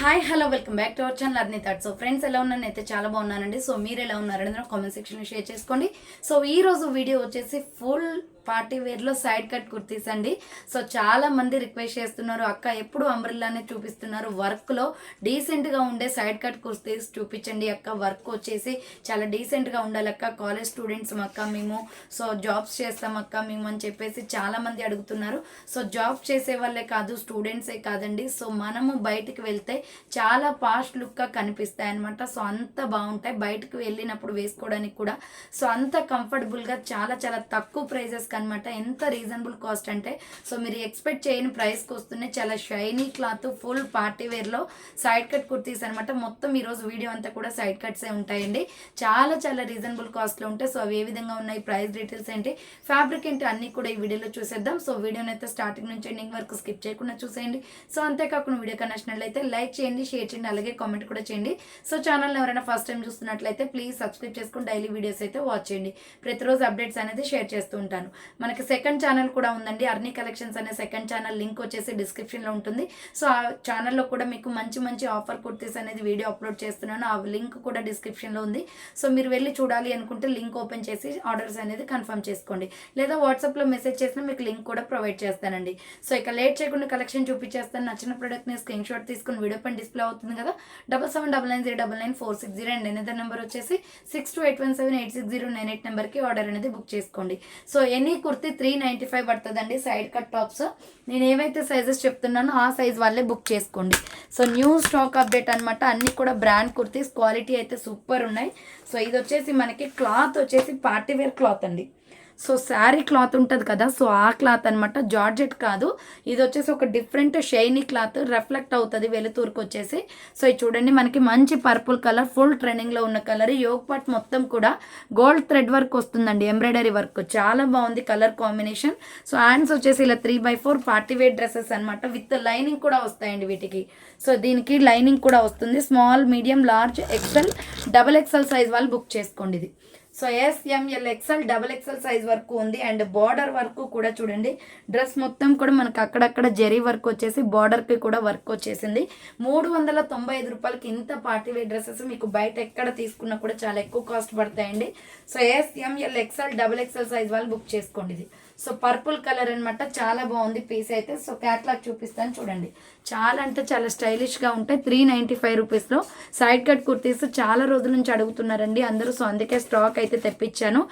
Hi hello welcome back to our channel Arni thought. So friends ఎలా ఉన్నాను అయితే చాలా బాగున్నానండి. సో మీరు ఎలా ఉన్నారని కామెంట్ సెక్షన్లో షేర్ చేసుకోండి. సో ఈ రోజు వీడియో వచ్చేసి ఫుల్ పార్టీ వేర్లో సైడ్ కట్ కుర్తీస్ అండి. సో చాలా మంది రిక్వెస్ట్ చేస్తున్నారు, అక్క ఎప్పుడు అంబ్రెల్లానే చూపిస్తున్నారు, వర్క్లో డీసెంట్గా ఉండే సైడ్ కట్ కుర్తీస్ చూపించండి అక్క, వర్క్ వచ్చేసి చాలా డీసెంట్గా ఉండాలి అక్క, కాలేజ్ స్టూడెంట్స్ అక్క మేము, సో జాబ్స్ చేస్తాం అక్క మేము అని చెప్పేసి చాలా మంది అడుగుతున్నారు. సో జాబ్ చేసే వాళ్ళే కాదు, స్టూడెంట్సే కాదండి, సో మనము బయటికి వెళ్తే చాలా పాస్ట్ లుక్గా కనిపిస్తాయి అనమాట. సో అంత బాగుంటాయి, బయటకు వెళ్ళినప్పుడు వేసుకోవడానికి కూడా సో అంత కంఫర్టబుల్గా చాలా చాలా తక్కువ ప్రైజెస్ అనమాట. ఎంత రీజనబుల్ కాస్ట్ అంటే సో మీరు ఎక్స్పెక్ట్ చేయని ప్రైస్కి వస్తున్నాయి. చాలా షైనీ క్లాత్, ఫుల్ పార్టీ వేర్లో సైడ్ కట్ కుర్తీస్ అనమాట. మొత్తం ఈరోజు వీడియో అంతా కూడా సైడ్ కట్సే ఉంటాయండి. చాలా చాలా రీజనబుల్ కాస్ట్లో ఉంటాయి. సో అవి ఏ విధంగా ఉన్నాయి, ప్రైస్ డీటెయిల్స్ ఏంటి, ఫ్యాబ్రిక్ ఏంటి, అన్నీ కూడా ఈ వీడియోలో చూసేద్దాం. సో వీడియోని అయితే స్టార్టింగ్ నుంచి ఎండింగ్ వరకు స్కిప్ చేయకుండా చూసేయండి. సో అంతేకాకుండా వీడియో నచ్చినట్లయితే లైక్ చేయండి, షేర్ చేయండి, అలాగే కామెంట్ కూడా చేయండి. సో ఛానల్ ఎవరైనా ఫస్ట్ టైం చూస్తున్నట్లయితే ప్లీజ్ సబ్స్క్రైబ్ చేసుకుని డైలీ వీడియోస్ అయితే వాచ్ చేయండి. ప్రతిరోజు అప్డేట్స్ అనేది షేర్ చేస్తూ ఉంటాను. మనకి సెకండ్ ఛానల్ కూడా ఉందండి, అర్నీ కలెక్షన్స్ అనే సెకండ్ ఛానల్ లింక్ వచ్చేసి డిస్క్రిప్షన్లో ఉంటుంది. సో ఆ ఛానల్లో కూడా మీకు మంచి మంచి ఆఫర్ కుర్తీస్ అనేది వీడియో అప్లోడ్ చేస్తున్నాను. ఆ లింక్ కూడా డిస్క్రిప్షన్లో ఉంది. సో మీరు వెళ్ళి చూడాలి అనుకుంటే లింక్ ఓపెన్ చేసి ఆర్డర్స్ అనేది కన్ఫర్మ్ చేసుకోండి, లేదా వాట్సాప్లో మెసేజ్ చేసినా మీకు లింక్ కూడా ప్రొవైడ్ చేస్తానండి. సో ఇక లేట్ చేయకుండా కలెక్షన్ చూపించేస్తాను. నచ్చిన ప్రోడక్ట్ని స్క్రీన్ షాట్ తీసుకుని వీడియో పైన డిస్ప్లే అవుతుంది కదా, 7799099460 అండ్ ఎనదర్ నెంబర్ వచ్చేసి 6281786098 నెంబర్కి ఆర్డర్ అనేది బుక్ చేసుకోండి. సో ఎనీ కుర్తీ 395 పడుతుందండి. సైడ్ కట్ టాప్స్ నేను ఏవైతే సైజెస్ చెప్తున్నానో ఆ సైజ్ వాళ్ళే బుక్ చేసుకోండి. సో న్యూ స్టాక్ అప్డేట్ అనమాట. అన్ని కూడా బ్రాండ్ కుర్తీస్, క్వాలిటీ అయితే సూపర్ ఉన్నాయి. సో ఇది వచ్చేసి మనకి క్లాత్ వచ్చేసి పార్టీ వేర్ క్లాత్ అండి. సో శారీ క్లాత్ ఉంటుంది కదా, సో ఆ క్లాత్ అనమాట, జార్జెట్ కాదు. ఇది వచ్చేసి ఒక డిఫరెంట్ షైనీ క్లాత్, రిఫ్లెక్ట్ అవుతుంది వెలుతురుకు వచ్చేసి. సో ఇది చూడండి, మనకి మంచి పర్పుల్ కలర్, ఫుల్ ట్రెండింగ్లో ఉన్న కలర్. యోగ్ పార్ట్ మొత్తం కూడా గోల్డ్ థ్రెడ్ వర్క్ వస్తుందండి, ఎంబ్రాయిడరీ వర్క్ చాలా బాగుంది కలర్ కాంబినేషన్. సో హ్యాండ్స్ వచ్చేసి ఇలా 3/4 పార్టీ వేర్ డ్రెస్సెస్ అనమాట, విత్ లైనింగ్ కూడా వస్తాయండి వీటికి. సో దీనికి లైనింగ్ కూడా వస్తుంది. Small, medium, large, XL, double XL size వాళ్ళు బుక్ చేసుకోండి. ఇది so SML XL double XL size వరకు ఉంది. అండ్ బార్డర్ వర్క్ కూడా చూడండి, డ్రెస్ మొత్తం కూడా మనకు అక్కడక్కడ జరీ వర్క్ వచ్చేసి బార్డర్కి కూడా వర్క్ వచ్చేసింది. 395 రూపాయలకి ఇంత పార్టీ వేర్ డ్రెస్సెస్ మీకు బయట ఎక్కడ తీసుకున్నా కూడా చాలా ఎక్కువ కాస్ట్ పడతాయండి. So SML XL double XL size వాళ్ళు బుక్ చేసుకోండి. ఇది సో పర్పుల్ కలర్ అనమాట, చాలా బాగుంది పీస్ అయితే. సో క్యాట్లాగ్ చూపిస్తాను చూడండి, చాలా అంటే చాలా స్టైలిష్గా ఉంటాయి. 395 రూపీస్లో సైడ్ కట్ కుర్తీస్ చాలా రోజుల నుంచి అడుగుతున్నారండి అందరూ. సో అందుకే స్టాక్ అయితే తెప్పించాను.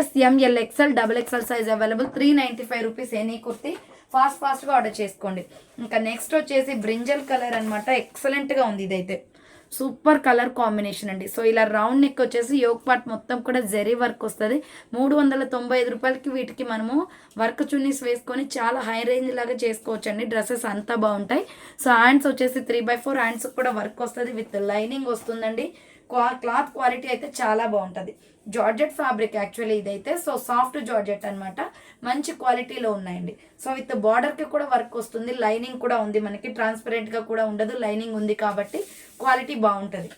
SML XL double XL size available, 395 rupees any kurti. ఫాస్ట్గా ఆర్డర్ చేసుకోండి. ఇంకా నెక్స్ట్ వచ్చేసి బ్రింజల్ కలర్ అనమాట, ఎక్సలెంట్గా ఉంది ఇదైతే, సూపర్ కలర్ కాంబినేషన్ అండి. సో ఇలా రౌండ్ నెక్ వచ్చేసి యోగ్ పార్ట్ మొత్తం కూడా జరీ వర్క్ వస్తుంది. 395 రూపాయలకి వీటికి మనము వర్క్ చున్నీస్ వేసుకొని చాలా హై రేంజ్ లాగా చేసుకోవచ్చు అండి. డ్రెస్సెస్ అంతా బాగుంటాయి. సో హ్యాండ్స్ వచ్చేసి 3/4 హ్యాండ్స్ కూడా వర్క్ వస్తుంది, విత్ లైనింగ్ వస్తుందండి. క్లాత్ క్వాలిటీ అయితే చాలా బాగుంటుంది. జార్జెట్ ఫ్యాబ్రిక్ యాక్చువల్లీ ఇదైతే. సో సాఫ్ట్ జార్జెట్ అనమాట, మంచి క్వాలిటీలో ఉన్నాయండి. సో విత్ బార్డర్కి కూడా వర్క్ వస్తుంది, లైనింగ్ కూడా ఉంది మనకి, ట్రాన్స్పరెంట్గా కూడా ఉండదు, లైనింగ్ ఉంది కాబట్టి క్వాలిటీ బాగుంటుంది.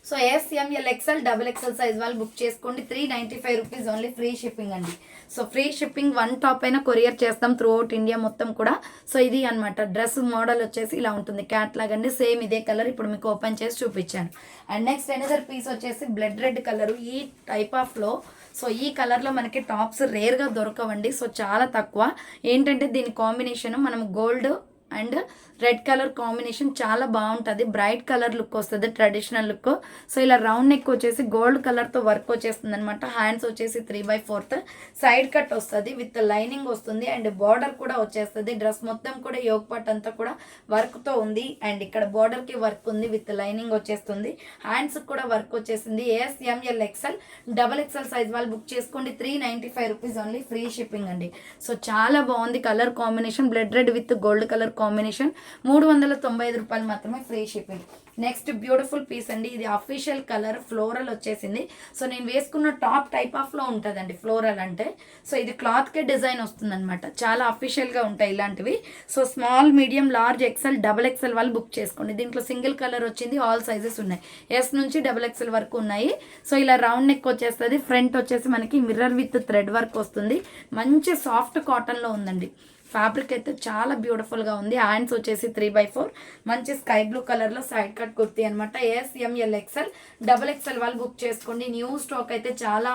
So SML XL double XL size వాళ్ళు బుక్ చేసుకోండి. 395 రూపీస్ ఓన్లీ, ఫ్రీ షిప్పింగ్ అండి. సో ఫ్రీ షిప్పింగ్, 1 టాప్ అయినా కొరియర్ చేస్తాం త్రూ అవుట్ ఇండియా మొత్తం కూడా. సో ఇది అనమాట డ్రెస్ మోడల్ వచ్చేసి ఇలా ఉంటుంది, క్యాట్లాగ్ అండి. సేమ్ ఇదే కలర్ ఇప్పుడు మీకు ఓపెన్ చేసి చూపించాను. అండ్ నెక్స్ట్ ఎనదర్ పీస్ వచ్చేసి బ్లడ్ రెడ్ కలర్, ఈ టైప్ ఆఫ్లో. సో ఈ కలర్లో మనకి టాప్స్ రేర్గా దొరకవండి. సో చాలా తక్కువ. ఏంటంటే దీని కాంబినేషన్ మనం gold and red colour combination చాలా బాగుంటుంది, బ్రైట్ కలర్ లుక్ వస్తుంది, ట్రెడిషనల్ లుక్. సో ఇలా రౌండ్ నెక్ వచ్చేసి గోల్డ్ కలర్తో వర్క్ వచ్చేస్తుంది అనమాట. హ్యాండ్స్ వచ్చేసి 3/4 సైడ్ కట్ వస్తుంది, విత్ లైనింగ్ వస్తుంది, అండ్ బార్డర్ కూడా వచ్చేస్తుంది. డ్రెస్ మొత్తం కూడా యోగ్ పార్ట్ అంతా కూడా వర్క్తో ఉంది, అండ్ ఇక్కడ బార్డర్కి వర్క్ ఉంది, విత్ లైనింగ్ వచ్చేస్తుంది. హ్యాండ్స్ కూడా వర్క్ వచ్చేసింది. SML XL double XL size వాళ్ళు బుక్ చేసుకోండి. 395 రూపీస్ ఓన్లీ, ఫ్రీ షిప్పింగ్ అండి. సో చాలా బాగుంది colour combination, blood red with gold colour combination. 395 రూపాయలు మాత్రమే, free shipping. Next beautiful piece అండి, ఇది అఫీషియల్ కలర్ ఫ్లోరల్ వచ్చేసింది. సో నేను వేసుకున్న టాప్ టైప్ ఆఫ్లో ఉంటుందండి ఫ్లోరల్ అంటే. సో ఇది క్లాత్కే డిజైన్ వస్తుంది అనమాట, చాలా అఫీషియల్గా ఉంటాయి ఇలాంటివి. So small, medium, large, XL, double XL వాళ్ళు బుక్ చేసుకోండి. దీంట్లో సింగిల్ కలర్ వచ్చింది, ఆల్ సైజెస్ ఉన్నాయి, S నుంచి డబల్ ఎక్సెల్ వరకు ఉన్నాయి. సో ఇలా రౌండ్ నెక్ వచ్చేస్తుంది, ఫ్రంట్ వచ్చేసి మనకి మిర్రర్ విత్ థ్రెడ్ వర్క్ వస్తుంది, మంచి సాఫ్ట్ కాటన్లో ఉందండి. ఫ్యాబ్రిక్ అయితే చాలా బ్యూటిఫుల్గా ఉంది. హ్యాండ్స్ వచ్చేసి 3/4 మంచి స్కై బ్లూ కలర్లో సైడ్ కట్ కుర్తీ అనమాట. SML XL XXL వాళ్ళు బుక్ చేసుకోండి. న్యూ స్టాక్ అయితే చాలా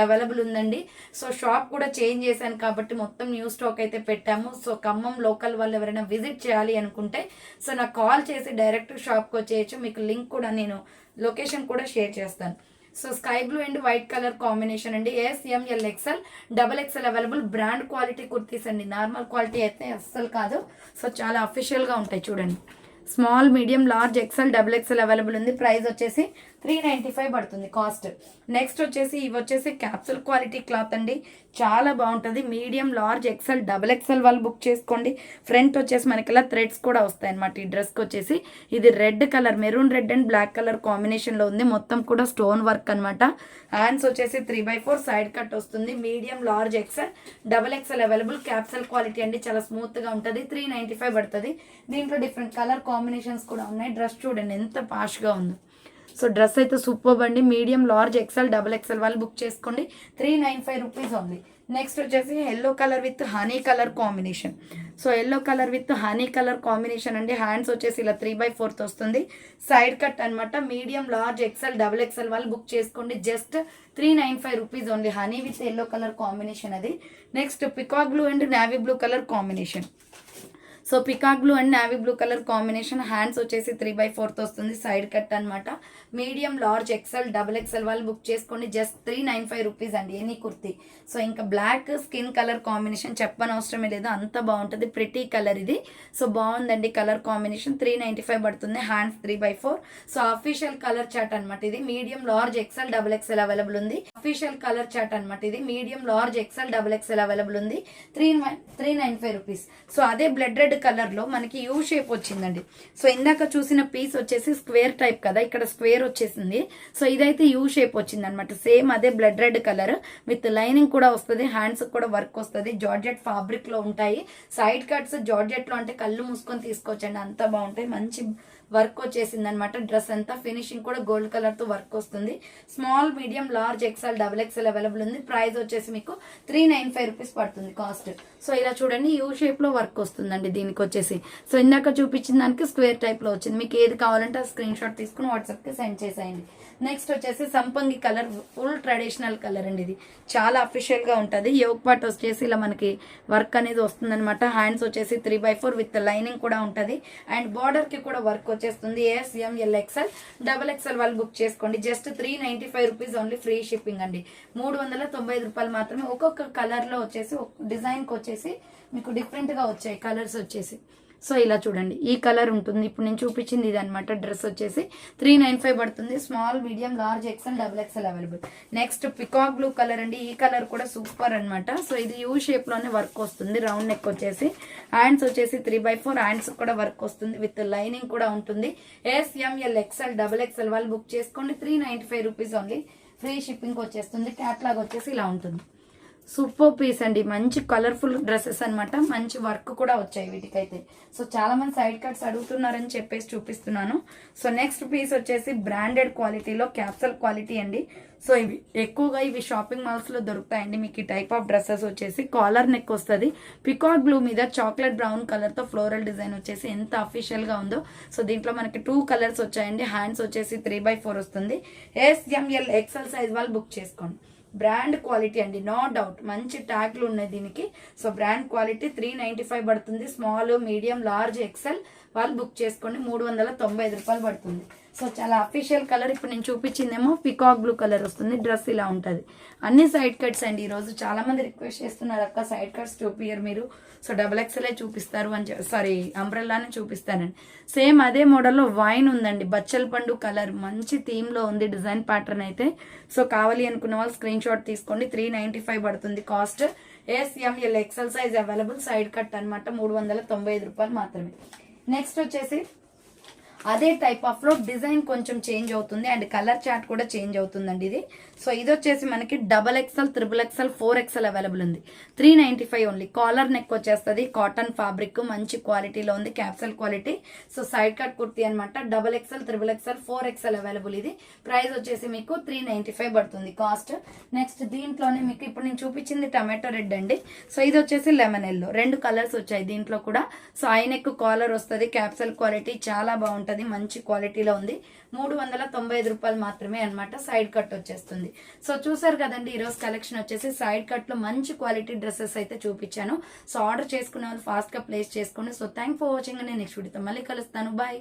అవైలబుల్ ఉందండి. సో షాప్ కూడా చేంజ్ చేశాను కాబట్టి మొత్తం న్యూ స్టాక్ అయితే పెట్టాము. సో ఖమ్మం లోకల్ వాళ్ళు ఎవరైనా విజిట్ చేయాలి అనుకుంటే సో నాకు కాల్ చేసి డైరెక్ట్ షాప్కి వచ్చేయచ్చు. మీకు లింక్ కూడా నేను లొకేషన్ కూడా షేర్ చేస్తాను. So sky blue and white colour combination అండి. SML XXL available. Brand quality kurtis అండి, నార్మల్ క్వాలిటీ అయితే అస్సలు కాదు. సో చాలా అఫీషియల్గా ఉంటాయి చూడండి. Small, medium, large, XXL available ఉంది. ప్రైస్ వచ్చేసి 395 పడుతుంది కాస్ట్. నెక్స్ట్ వచ్చేసి ఇవి వచ్చేసి క్యాప్సూల్ క్వాలిటీ క్లాత్ అండి, చాలా బాగుంటుంది. మీడియం, లార్జ్, XXL వాళ్ళు బుక్ చేసుకోండి. ఫ్రంట్ వచ్చేసి మనకి ఇలా థ్రెడ్స్ కూడా వస్తాయి అనమాట. ఈ డ్రెస్కి వచ్చేసి ఇది red colour, maroon red and black colour కాంబినేషన్లో ఉంది. మొత్తం కూడా స్టోన్ వర్క్ అనమాట. హ్యాండ్స్ వచ్చేసి 3/4 సైడ్ కట్ వస్తుంది. Medium, large, XXL available. Capsule quality అండి, చాలా స్మూత్గా ఉంటుంది. 395 పడుతుంది. దీంట్లో డిఫరెంట్ కలర్ కాంబినేషన్స్ కూడా ఉన్నాయి. డ్రెస్ చూడండి ఎంత పాష్గా ఉందో. సో డ్రెస్ అయితే సూపర్ అండి. మీడియం, లార్జ్, XXL వాళ్ళు బుక్ చేసుకోండి. 395 రూపీస్ ఓన్లీ. నెక్స్ట్ వచ్చేసి yellow colour with honey colour combination. So yellow colour with honey colour combination అండి. హ్యాండ్స్ వచ్చేసి ఇలా 3/4 వస్తుంది. సైడ్ కట్ అనమాట. మీడియం, లార్జ్, XXL వాళ్ళు బుక్ చేసుకోండి. Just 395 rupees only. Honey with yellow colour combination అది. Next peacock blue and navy blue colour combination. So peacock blue and navy blue colour combination. Hands వచ్చేసి 3/4 వస్తుంది. Side cut అనమాట. Medium, large, XXL వాళ్ళు book చేసుకోండి. Just 395 rupees అండి any kurti. So ఇంకా black skin colour combination చెప్పనవసరమే లేదు, అంత బాగుంటుంది. ప్రిటీ కలర్ ఇది. సో బాగుందండి కలర్ కాంబినేషన్. 395 పడుతుంది. Hands 3/4. So official colour chart అనమాట ఇది. మీడియం, లార్జ్, XXL అవైలబుల్ ఉంది. అఫీషియల్ కలర్ చార్ట్ అనమాట ఇది. మీడియం, లార్జ్, XXL అవైలబుల్ ఉంది. 395 రూపీస్. సో అదే బ్లడ్ రెడ్ కలర్ లో మనకి యూ షేప్ వచ్చిందండి. సో ఇందాక చూసిన పీస్ వచ్చేసి స్క్వేర్ టైప్ కదా, ఇక్కడ స్క్వేర్ వచ్చేసింది. సో ఇదైతే యూ షేప్ వచ్చింది అనమాట. సేమ్ అదే blood red colour with lining కూడా వస్తుంది. హ్యాండ్స్ కూడా వర్క్ వస్తుంది. జార్జెట్ ఫ్యాబ్రిక్ లో ఉంటాయి. సైడ్ కట్స్ జార్జెట్ లో అంటే కళ్ళు మూసుకొని తీసుకోవచ్చండి, అంత బాగుంటాయి. మంచి వర్క్ వచ్చేసింది అనమాట. డ్రెస్ అంతా ఫినిషింగ్ కూడా గోల్డ్ కలర్ తో వర్క్ వస్తుంది. Small, medium, large, XXL available ఉంది. ప్రైస్ వచ్చేసి మీకు 395 రూపీస్ పడుతుంది కాస్ట్. సో ఇలా చూడండి యూ షేప్ లో వర్క్ వస్తుందండి దీనికి వచ్చేసి. సో ఇందాక చూపించిన దానికి స్క్వేర్ టైప్ లో వచ్చింది. మీకు ఏది కావాలంటే ఆ స్క్రీన్ షాట్ తీసుకుని వాట్సాప్ కి సెండ్ చేసేయండి. నెక్స్ట్ వచ్చేసి సంపంగి కలర్, ఫుల్ ట్రెడిషనల్ కలర్ అండి. ఇది చాలా అఫీషియల్ గా ఉంటుంది. యోక్ పార్ట్ వచ్చేసి ఇలా మనకి వర్క్ అనేది వస్తుంది అనమాట. హ్యాండ్స్ వచ్చేసి 3/4 విత్ లైనింగ్ కూడా ఉంటుంది. అండ్ బార్డర్ కి కూడా వర్క్ వచ్చేస్తుంది. SML XXL వాళ్ళు బుక్ చేసుకోండి. Just 395 rupees only. Free shipping అండి. 395 రూపాయలు మాత్రమే. ఒక్కొక్క కలర్ లో వచ్చేసి డిజైన్ కి వచ్చేసి మీకు డిఫరెంట్ గా వచ్చాయి కలర్స్ వచ్చేసి. సో ఇలా చూడండి ఈ కలర్ ఉంటుంది. ఇప్పుడు నేను చూపించింది ఇది అనమాట. డ్రెస్ వచ్చేసి 395 పడుతుంది. Small, medium, large, XXL available. Next peacock blue colour అండి. ఈ కలర్ కూడా సూపర్ అనమాట. సో ఇది యూ షేప్ లోనే వర్క్ వస్తుంది. రౌండ్ నెక్ వచ్చేసి. హ్యాండ్స్ వచ్చేసి 3/4. హ్యాండ్స్ కూడా వర్క్ వస్తుంది విత్ లైనింగ్ కూడా ఉంటుంది. SML XXL వాళ్ళు బుక్ చేసుకోండి. 395 రూపీస్ ఓన్లీ. ఫ్రీ షిప్పింగ్ వచ్చేస్తుంది. క్యాట్లాగ్ వచ్చేసి ఇలా ఉంటుంది. సూపర్ పీస్ అండి. మంచి కలర్ఫుల్ డ్రెస్సెస్ అనమాట. మంచి వర్క్ కూడా వచ్చాయి వీటికైతే. సో చాలా మంది సైడ్ కట్స్ అడుగుతున్నారని చెప్పేసి చూపిస్తున్నాను. సో నెక్స్ట్ పీస్ వచ్చేసి బ్రాండెడ్ క్వాలిటీలో క్యాప్సూల్ క్వాలిటీ అండి. సో ఇవి ఎక్కువగా ఇవి షాపింగ్ మాల్స్ లో దొరుకుతాయండి. మీకు ఈ టైప్ ఆఫ్ డ్రెస్సెస్ వచ్చేసి కాలర్ నెక్ వస్తుంది. పికాక్ బ్లూ మీద చాక్లెట్ బ్రౌన్ కలర్ తో ఫ్లోరల్ డిజైన్ వచ్చేసి ఎంత అఫీషియల్ గా ఉందో. సో దీంట్లో మనకి 2 కలర్స్ వచ్చాయండి. హ్యాండ్స్ వచ్చేసి 3/4 వస్తుంది. SML XL సైజ్ వాళ్ళు బుక్ చేసుకోండి. బ్రాండ్ క్వాలిటీ అండి, నో డౌట్. మంచి ట్యాగ్లు ఉన్నాయి దీనికి. So brand quality. 395 పడుతుంది. స్మాల్, మీడియం, లార్జ్, XL వాళ్ళు బుక్ చేసుకోండి. 395 రూపాయలు పడుతుంది. సో చాలా అఫీషియల్ కలర్. ఇప్పుడు నేను చూపించిందేమో పికాక్ బ్లూ కలర్ వస్తుంది. డ్రెస్ ఇలా ఉంటుంది. అన్ని సైడ్ కట్స్ అండి. ఈరోజు చాలా మంది రిక్వెస్ట్ చేస్తున్నారు, అక్క సైడ్ కట్స్ చూపియరు మీరు, సో XXL చూపిస్తారు అని సారీ అంబ్రెల్లానే చూపిస్తానండి. సేమ్ అదే మోడల్లో వైన్ ఉందండి. బచ్చల పండు కలర్ మంచి థీమ్ లో ఉంది డిజైన్ ప్యాటర్న్ అయితే. సో కావాలి అనుకున్న వాళ్ళు స్క్రీన్ షాట్ తీసుకోండి. 395 పడుతుంది cost. SML XL size available. Side cut అనమాట. 395 రూపాయలు మాత్రమే. నెక్స్ట్ వచ్చేసి అదే టైప్ ఆఫ్ లో డిజైన్ కొంచెం చేంజ్ అవుతుంది అండ్ కలర్ చార్ట్ కూడా చేంజ్ అవుతుందండి ఇది. సో ఇది వచ్చేసి మనకి XXL, XXL, 4XL అవైలబుల్ ఉంది. 395 ఓన్లీ. కాలర్ నెక్ వచ్చేస్తుంది, కాటన్ ఫ్యాబ్రిక్ మంచి క్వాలిటీలో ఉంది, capsule quality. So side cut kurti అనమాట. XXL, XXL, 4XL available. ఇది ప్రైస్ వచ్చేసి మీకు 395 పడుతుంది కాస్ట్. నెక్స్ట్ దీంట్లోనే మీకు ఇప్పుడు నేను చూపించింది టమాటో రెడ్ అండి. సో ఇది వచ్చేసి లెమన్ ఎల్లో, 2 కలర్స్ వచ్చాయి దీంట్లో కూడా. సో ఐ నెక్ కాలర్ వస్తుంది, క్యాప్సల్ క్వాలిటీ చాలా బాగుంటది, మంచి క్వాలిటీలో ఉంది. 395 రూపాయలు మాత్రమే అన్నమాట. సైడ్ కట్ వచ్చేస్తుంది. సో చూసారు కదండి, ఈరోజు కలెక్షన్ వచ్చేసి సైడ్ కట్ లో మంచి క్వాలిటీ డ్రెస్సెస్ అయితే చూపించాను. సో ఆర్డర్ చేసుకున్న వాళ్ళు ఫాస్ట్ గా ప్లేస్ చేసుకోండి. So thank for watching. నేను నెక్స్ట్ వీడియోతో మళ్ళీ కలుస్తాను. బాయ్.